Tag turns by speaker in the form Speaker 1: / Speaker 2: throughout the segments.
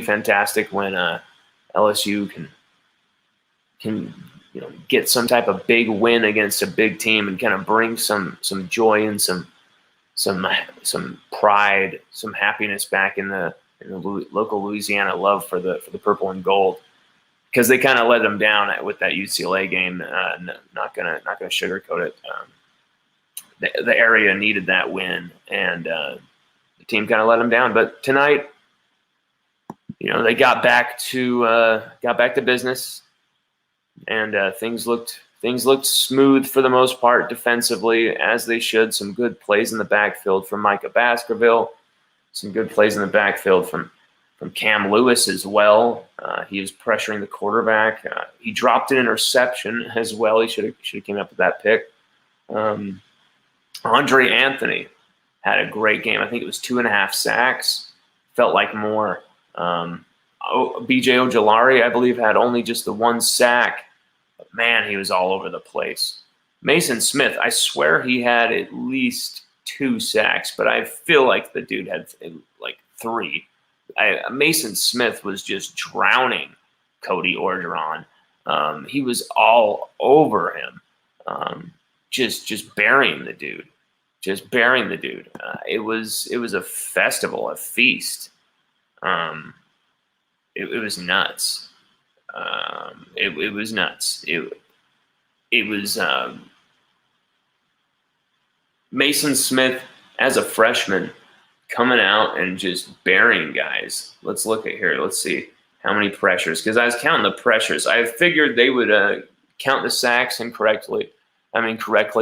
Speaker 1: fantastic when LSU can get some type of big win against a big team and kind of bring some joy and some pride, some happiness back in the local Louisiana love for the purple and gold, because they kind of let them down with that UCLA game. Not gonna sugarcoat it. The area needed that win, and the team kind of let them down. But tonight, they got back to business, and things looked smooth for the most part defensively, as they should. Some good plays in the backfield from Micah Baskerville, some good plays in the backfield from Cam Lewis as well. He was pressuring the quarterback. He dropped an interception as well. He should have came up with that pick. Andre Anthony had a great game. I think it was 2.5 sacks. Felt like more. B.J. Ojolari, I believe, had only just the 1 sack. But man, he was all over the place. Mason Smith, I swear he had at least 2 sacks, but I feel like the dude had like 3. Mason Smith was just drowning Cody Orgeron. He was all over him, just burying the dude. It was a festival, a feast. It was nuts. It was nuts. It was Mason Smith as a freshman coming out and just burying guys. Let's look at here. Let's see how many pressures, because I was counting the pressures. I figured they would count the sacks correctly,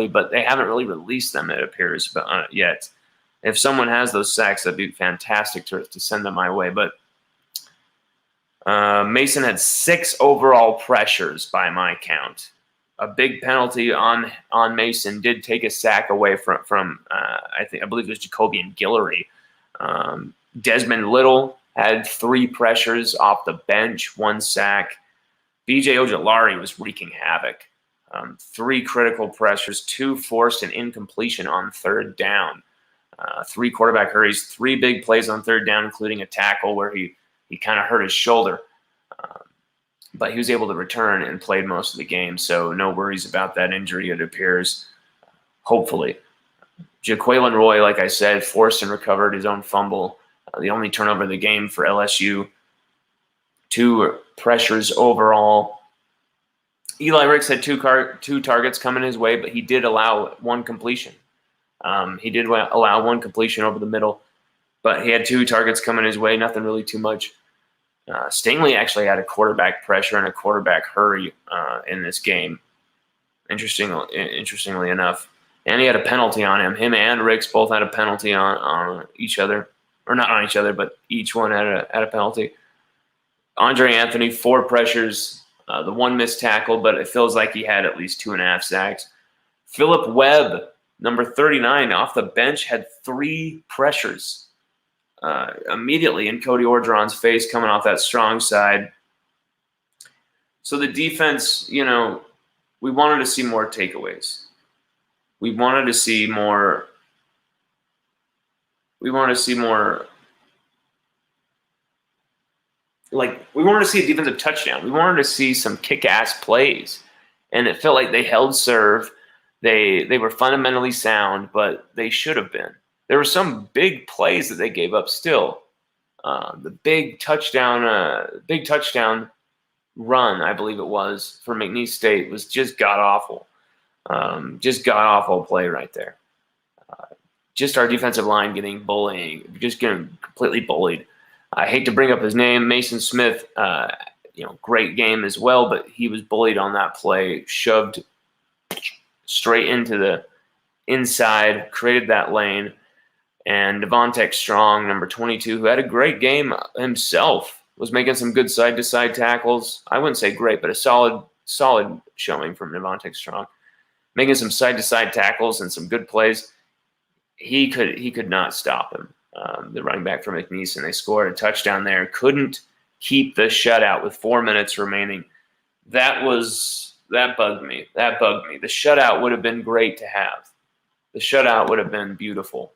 Speaker 1: but they haven't really released them, it appears, yet. If someone has those sacks, that'd be fantastic to send them my way. But Mason had 6 overall pressures by my count. A big penalty on Mason did take a sack away from I believe it was Jacobian Guillory. Desmond Little had 3 pressures off the bench, 1 sack. B.J. Ojolari was wreaking havoc. 3 critical pressures, 2 forced and incompletion on 3rd down. 3 quarterback hurries, 3 big plays on 3rd down, including a tackle where he kind of hurt his shoulder. But he was able to return and played most of the game, so no worries about that injury, it appears, hopefully. Jaquelin Roy, like I said, forced and recovered his own fumble. The only turnover of the game for LSU. 2 pressures overall. Eli Ricks had 2 targets coming his way, but he did allow 1 completion. He did allow 1 completion over the middle, but he had 2 targets coming his way, nothing really too much. Stingley actually had a quarterback pressure and a quarterback hurry in this game, interestingly enough. And he had a penalty on him. Him and Ricks both had a penalty on each other. Or not on each other, but each one had a penalty. Andre Anthony, 4 pressures, the 1 missed tackle, but it feels like he had at least 2.5 sacks. Philip Webb, number 39, off the bench, had 3 pressures. Immediately in Cody Orgeron's face, coming off that strong side. So the defense, we wanted to see more takeaways. We wanted to see more. We wanted to see a defensive touchdown. We wanted to see some kick-ass plays, and it felt like they held serve. They were fundamentally sound, but they should have been. There were some big plays that they gave up still. The big touchdown run, I believe it was, for McNeese State was just god-awful. Just god-awful play right there. Just our defensive line getting completely bullied. I hate to bring up his name, Mason Smith, great game as well, but he was bullied on that play, shoved straight into the inside, created that lane. And Devontae Strong, number 22, who had a great game himself, was making some good side-to-side tackles. I wouldn't say great, but a solid showing from Devontae Strong. Making some side-to-side tackles and some good plays. He could not stop him, the running back from McNeese, and they scored a touchdown there. Couldn't keep the shutout with 4 minutes remaining. That bugged me. The shutout would have been great to have. The shutout would have been beautiful.